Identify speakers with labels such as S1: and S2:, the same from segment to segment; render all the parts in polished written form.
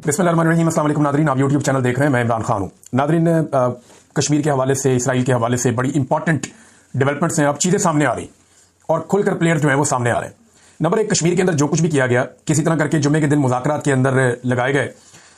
S1: बिस्मिल्लाहिर्रहमानिर्रहीम। अस्सलाम वालेकुम नादरीन, आप यूट्यूब चैनल देख रहे हैं, मैं इमरान खान हूँ। नादरीन, कश्मीर के हवाले से, इसराइल के हवाले से बड़ी इंपॉर्टेंट डेवलपमेंट्स हैं, अब चीज़ें सामने आ रही और खुलकर प्लेयर जो है वो सामने आ रहे हैं। नंबर एक, कश्मीर के अंदर जो कुछ भी किया गया किसी तरह करके जुम्मे के दिन मुज़ाकरात के अंदर लगाए गए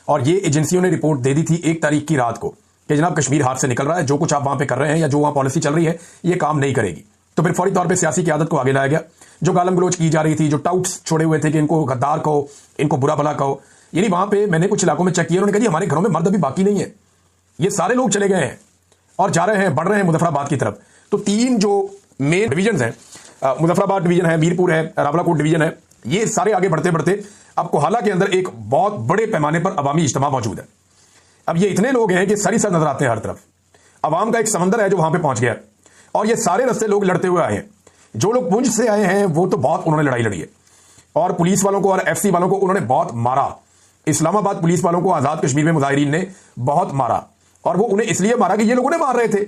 S1: और ये एजेंसियों ने रिपोर्ट दे दी थी 1 तारीख की रात को कि जनाब कश्मीर हाथ से निकल रहा है, जो कुछ आप वहां पे कर रहे हैं या जो वहां पॉलिसी चल रही है ये काम नहीं करेगी। तो फिर फौरी तौर पे सियासी क़यादत को आगे लाया गया। जो गालम गलोच की जा रही थी, जो टाउट्स छोड़े हुए थे कि इनको गद्दार कहो, इनको बुरा भला कहो, यानी वहां पे मैंने कुछ इलाकों में चेक किया, उन्होंने कहा जी हमारे घरों में मर्द अभी बाकी नहीं है, ये सारे लोग चले गए हैं और जा रहे हैं, बढ़ रहे हैं मुजफ्फराबाद की तरफ। तो 3 जो मेन डिवीजन हैं, मुजफ्फराबाद डिवीजन है, मीरपुर है, रावलाकोट डिवीजन है, ये सारे आगे बढ़ते बढ़ते अब कोहाला के अंदर एक बहुत बड़े पैमाने पर अवामी इज्तिमा मौजूद है। अब ये इतने लोग हैं कि सर ही सर नजर आते हैं हर तरफ। अवाम का एक समंदर है जो वहां पे पहुंच गया और ये सारे रस्ते लोग लड़ते हुए आए हैं। जो लोग पुंछ से आए हैं वो तो बहुत उन्होंने लड़ाई लड़ी है और पुलिस वालों को और एफसी वालों को उन्होंने बहुत मारा। इस्लामाबाद पुलिस वालों को आजाद कश्मीर में मुजाहिरीन ने बहुत मारा और वो उन्हें इसलिए मारा कि ये लोगों ने मार रहे थे।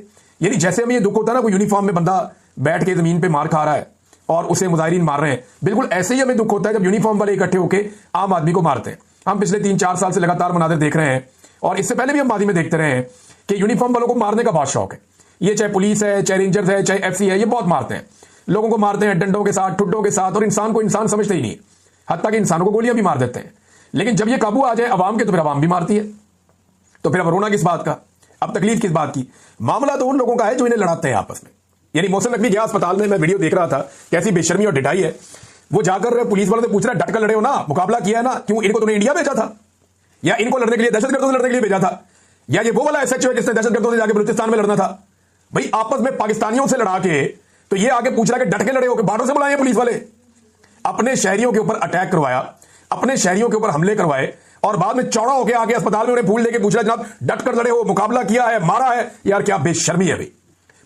S1: यानी जैसे हमें ये दुख होता है ना, कोई यूनिफॉर्म में बंदा बैठ के जमीन पे मार खा रहा है और उसे मुजाहिरीन मार रहे हैं, बिल्कुल ऐसे ही हमें दुख होता है जब यूनिफॉर्म वाले इकट्ठे होकर आम आदमी को मारते हैं। हम पिछले 3-4 साल से लगातार मनाजिर देख रहे हैं और इससे पहले भी हम मादी में देखते रहे हैं कि यूनिफॉर्म वालों को मारने का बहुत शौक है। ये चाहे पुलिस है, चाहे रेंजर्स है, चाहे एफसी है, ये बहुत मारते हैं, लोगों को मारते हैं डंडों के साथ, ठुड्डों के साथ, और इंसान को इंसान समझते ही नहीं, हत्ता कि इंसानों को गोलियां भी मार देते हैं। लेकिन जब ये काबू आ जाए अवाम के तो फिर अवाम भी मारती है। तो फिर अब रोना किस बात का, अब तकलीफ किस बात की? मामला तो उन लोगों का है जो इन्हें लड़ाते हैं आपस में। यानी मोहसिन नकवी गया अस्पताल में, मैं वीडियो देख रहा था, कैसी बेशर्मी और ढिठाई है। वो जाकर पुलिस वालों से पूछ रहा है, डट कर लड़े हो ना, मुकाबला किया है ना, क्यों इनको तूने इंडिया भेजा था या इनको लड़ने के लिए, दहशतगर्दों से लड़ने के लिए भेजा था, या ये वो वाला एसएचओ है जिसने दहशतगर्दों से जाकर बलूचिस्तान में लड़ना था? भाई आपस में पाकिस्तानियों से लड़ा के तो ये आगे पूछ रहा है कि डट के लड़े हो कि बॉर्डर से बुलाए पुलिस वाले? अपने शहरियों के ऊपर अटैक करवाया, अपने शहरियों के ऊपर हमले करवाए और बाद में चौड़ा होकर आगे अस्पताल में उन्हें फूल लेके पूछ रहा है जनाब डट कर लड़े हो, मुकाबला किया है, मारा है? यार क्या बेशर्मी है भाई।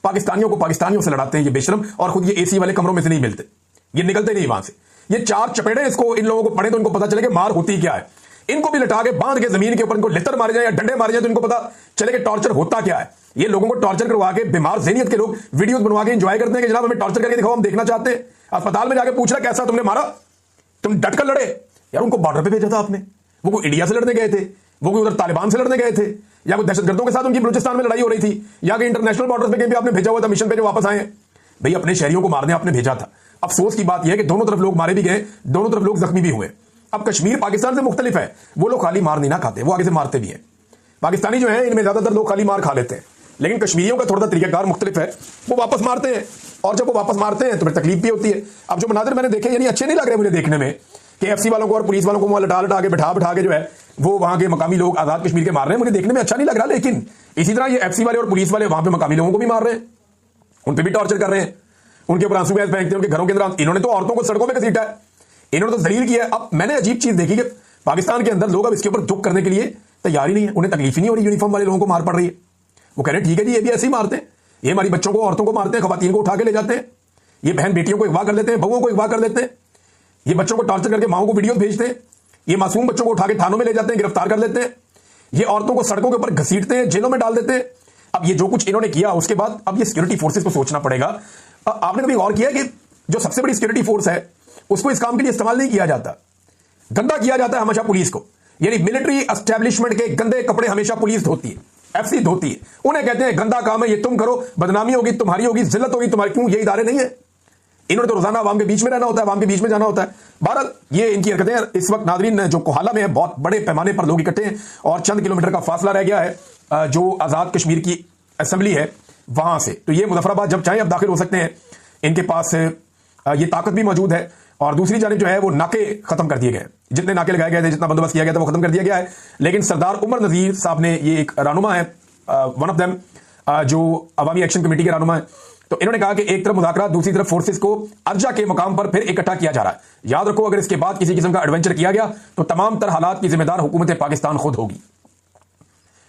S1: पाकिस्तानियों को पाकिस्तानियों से लड़ाते हैं ये बेशर्म, और खुद ये एसी वाले कमरों में से नहीं मिलते, ये निकलते नहीं वहां से। ये 4 चपेड़े इसको, इन लोगों को पड़े तो इनको पता चले कि मार होती क्या है। इनको भी लटा के बांध के जमीन के ऊपर इनको लितर मारे जाए या डंडे मारे जाए तो इनको पता चले कि टॉर्चर होता क्या है। ये लोगों को टॉर्चर करवा के, बीमार ज़हनियत के लोग वीडियोस बनवा के एंजॉय करते हैं कि जनाब हमें टॉर्चर करके दिखाओ, हम देखना चाहते हैं। अस्पताल में जाके पूछ रहा कैसा तुमने मारा, तुम डट कर लड़े? यार उनको बॉर्डर पे भेजा था आपने, वो कोई इंडिया से लड़ने गए थे, वो कोई उधर तालिबान से लड़ने गए थे, या कोई दहशतगर्दों के साथ उनकी बलूचिस्तान में लड़ाई हो रही थी, या कि इंटरनेशनल बॉर्डर पे कहीं भी आपने भेजा हुआ था मिशन पे जो वापस आए? भाई अपने शहरियों को मारने आपने भेजा था। अफसोस की बात यह है कि दोनों तरफ लोग मारे भी गए, दोनों तरफ लोग जख्मी भी हुए। अब कश्मीर पाकिस्तान से मुख्तलिफ है, वो लोग खाली मार नहीं ना खाते, वो आगे से मारते भी हैं। पाकिस्तानी जो है इनमें ज्यादातर लोग खाली मार खा लेते हैं, लेकिन कश्मीरियों का थोड़ा सा तरीकाकार मुख्तलिफ है, वो वापस मारते हैं और जब वो वापस मारते हैं तो फिर तकलीफ भी होती है। अब जो मनाजिर मैंने देखे यानी अच्छे नहीं लग रहे मुझे देखने में कि एफसी वालों को और पुलिस वालों को वहां लटा लटा के बैठा के जो है वो वहां के मकामी लोग आजाद कश्मीर के मार रहे हैं, मुझे देखने में अच्छा नहीं लग रहा। लेकिन इसी तरह ये एफसी वाले और पुलिस वाले वहां पे मकामी लोगों को भी मार रहे हैं, उन पर भी टॉर्चर कर रहे हैं, उनके ऊपर आंसू गैस फेंकते हैं, उनके घरों के अंदर। इन्होंने तो औरतों को सड़कों पर घसीटा है, इन्होंने तो जलील किया है। अब मैंने अजीब चीज देखी कि पाकिस्तान के अंदर लोग अब इसके ऊपर दुख करने के लिए तैयार ही नहीं है, उन्हें तकलीफ ही नहीं हो रही यूनिफॉर्म वाले लोगों को मार पड़ रही है। वो कह रहे हैं ठीक है जी, ये भी ऐसे ही मारते हैं, ये हमारी बच्चों को, औरतों को मारते हैं, खवातीन को उठा के ले जाते हैं, ये बहन बेटियों को अगवा कर लेते हैं, बहुओं को अगवा कर लेते हैं, ये बच्चों को टॉर्चर करके माओ को वीडियो भेजते हैं, ये मासूम बच्चों को उठा के थानों में ले जाते हैं, गिरफ्तार कर लेते हैं, ये औरतों को सड़कों के ऊपर घसीटते हैं, जेलों में डाल देते हैं। अब ये जो कुछ इन्होंने किया उसके बाद अब ये सिक्योरिटी फोर्सेस को सोचना पड़ेगा। आपने कभी गौर किया कि जो सबसे बड़ी सिक्योरिटी फोर्स है उसको इस काम के लिए इस्तेमाल नहीं किया जाता, गंदा किया जाता है हमेशा पुलिस को। यानी मिलिट्री एस्टेब्लिशमेंट के गंदे कपड़े हमेशा पुलिस धोती है, एफसी धोती है, उन्हें कहते हैं गंदा काम है ये, तुम करो, बदनामी होगी तुम्हारी, होगी जिल्लत होगी तुम्हारी। क्यों? ये इदारे नहीं है, इन्होंने तो रोजाना आवाम के बीच में रहना होता है, आवाम के बीच में जाना होता है। बहरहाल ये इनकी हरकतें इस वक्त नादरीन जो कोहाला में है, बहुत बड़े पैमाने पर लोग इकट्ठे हैं और चंद किलोमीटर का फासला रह गया है जो आजाद कश्मीर की असेंबली है वहां से। तो ये मुजफ्फराबाद जब चाहे अब दाखिल हो सकते हैं, इनके पास ये ताकत भी मौजूद है। और दूसरी जानिब जो है वो नाके खत्म कर दिए गए, जितने नाके लगाए गए थे, जितना बंदोबस्त किया गया था वो खत्म कर दिया गया है। लेकिन सरदार उमर नजीर साहब ने, ये एक रहनुमा है, वन ऑफ देम, जो अवामी एक्शन कमेटी के रहनुमा है, तो इन्होंने कहा कि एक तरफ मुज़ाकरात, दूसरी तरफ फोर्सेस को अर्जा के मुकाम पर फिर इकट्ठा किया जा रहा है। याद रखो अगर इसके बाद किसी किस्म का एडवेंचर किया गया तो तमाम तर हालात की जिम्मेदार हुकूमत पाकिस्तान खुद होगी।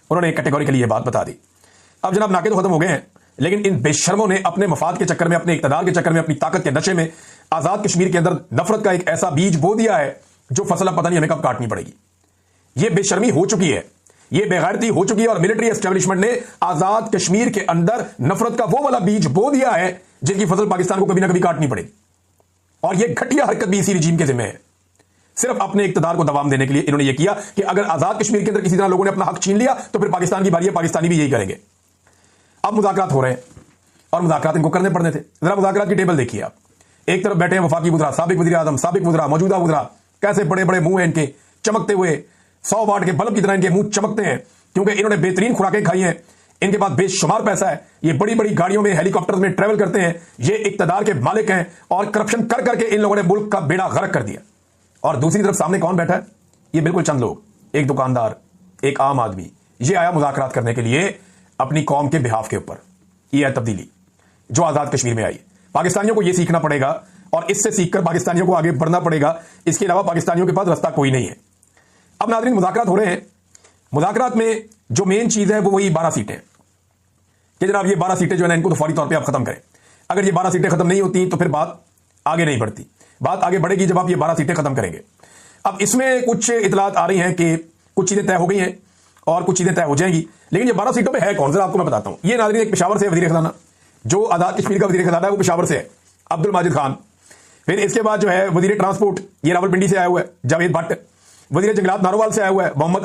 S1: उन्होंने एक कैटेगोरिकली ये बात बता दी। अब जनाब नाके तो खत्म हो गए हैं, लेकिन इन बेशर्मों ने अपने मफाद के चक्कर में, अपने इक़्तिदार के चक्कर में, अपनी ताकत के नशे में आजाद कश्मीर के अंदर नफरत का एक ऐसा बीज बो दिया है जो फसल अब पता नहीं हमें कब काटनी पड़ेगी। ये बेशर्मी हो चुकी है, ये बेगैरती हो चुकी है और मिलिट्री एस्टेब्लिशमेंट ने आजाद कश्मीर के अंदर नफरत का वो वाला बीज बो दिया है जिनकी फसल पाकिस्तान को कभी ना कभी काटनी पड़ेगी। और ये घटिया हरकत भी इसी रिजीम के जिम्मे है। सिर्फ अपने इक्तदार को दबाम देने के लिए इन्होंने यह किया कि अगर आजाद कश्मीर के अंदर किसी तरह लोगों ने अपना हक छीन लिया तो फिर पाकिस्तान की बारी है, पाकिस्तानी भी यही करेंगे। अब मुज़ाकरात हो रहे हैं और मुज़ाकरात इनको करने पड़ने थे। जरा मुज़ाकरात की टेबल देखिए आप। एक तरफ बैठे हैं वफाकी वज़ीर, साबिक वज़ीर आज़म, साबिक वज़ीर, मौजूदा वज़ीर, कैसे बड़े बड़े मुंह हैं इनके, चमकते हुए 100 वाट के बल्ब की तरह इनके मुंह चमकते हैं क्योंकि इन्होंने बेहतरीन खुराकें खाई हैं, इनके पास बेशुमार पैसा है, ये बड़ी बड़ी गाड़ियों में, हेलीकॉप्टर में ट्रेवल करते हैं, ये इक्तदार के मालिक हैं और करप्शन कर करके इन लोगों ने मुल्क का बेड़ा गर्क कर दिया। और दूसरी तरफ सामने कौन बैठा है? ये बिल्कुल चंद लोग, एक दुकानदार, एक आम आदमी, ये आया मुज़ाकरात करने के लिए अपनी कौम के बिहाफ के ऊपर। यह है तब्दीली जो आजाद कश्मीर में आई। पाकिस्तानियों को यह सीखना पड़ेगा और इससे सीखकर पाकिस्तानियों को आगे बढ़ना पड़ेगा। इसके अलावा पाकिस्तानियों के पास रास्ता कोई नहीं है। अब नाज़रीन, मुज़ाकरात हो रहे हैं। मुज़ाकरात में जो मेन चीज है वो वही 12 सीटें कि जनाब ये 12 सीटें जो है ना, इनको तो फौरी तौर पे आप खत्म करें। अगर ये 12 सीटें खत्म नहीं होती तो फिर बात आगे नहीं बढ़ती। बात आगे बढ़ेगी जब आप ये 12 सीटें खत्म करेंगे। अब इसमें कुछ इतलात आ रही हैं कि कुछ चीजें तय हो गई हैं और कुछ चीजें तय हो जाएंगी, लेकिन ये 12 सीटों पे है कौन? जरा आपको मैं बताता हूं। ये नाज़रीन एक पेशावर से वज़ीर खजाना, जो आजाद कश्मीर का वज़ीर खजाना है वो पेशावर से है, अब्दुल माजिद खान। फिर इसके बाद जो है वज़ीर ट्रांसपोर्ट, ये रावलपिंडी से आया हुआ है, जावेद भट्ट। वज़ीर जंगलात नारोवाल से आया हुआ है, मोहम्मद